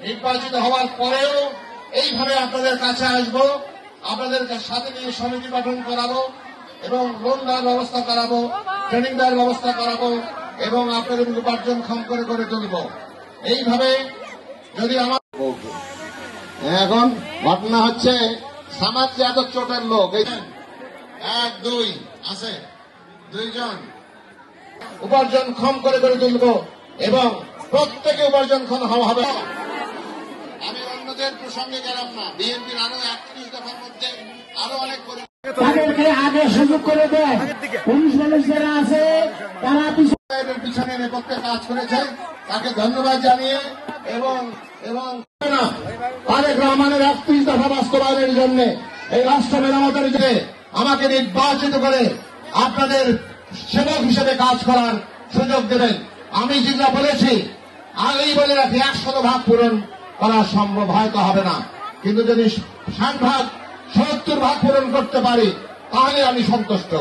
নির্বাচিত হওয়ার পরেও এইভাবে আপনাদের কাছে আসব, আপনাদের সাথে নিয়ে সমিতি গঠন করাবো এবং লোন দেওয়ার ব্যবস্থা করাবো, ট্রেনিং দেওয়ার ব্যবস্থা করাবো এবং আপনাদের উপার্জনক্ষম করে গড়ে তুলব। এইভাবে যদি আমার এখন ঘটনা হচ্ছে সামাদ যাদব চোটের লোক, এই 1 2 আছে 2 জন উপার্জনক্ষম করে গড়ে তুলব এবং প্রত্যেকে উপার্জনক্ষম হবে। আমি অন্যদের প্রসঙ্গে গেলাম না, বিএনপির আরো 31 দফার মধ্যে আরো অনেক তাদেরকে আগে সুযোগ করে দেয়। পুলিশ যারা আছে তারা পিছনে নেপথ্যে কাজ করেছে, তাকে ধন্যবাদ জানিয়ে এবং তারেক রহমানের 31 দফা বাস্তবায়নের জন্য এই রাষ্ট্র মেরামতের জন্য আমাকে নির্বাচিত করে আপনাদের সেবক হিসেবে কাজ করার সুযোগ দেবেন। আমি যেটা বলেছি আগেই বলে রাখি, 100% পূরণ করা সম্ভব হয়তো হবে না, কিন্তু যদি 60% 70% পূরণ করতে পারি তাহলে আমি সন্তুষ্ট।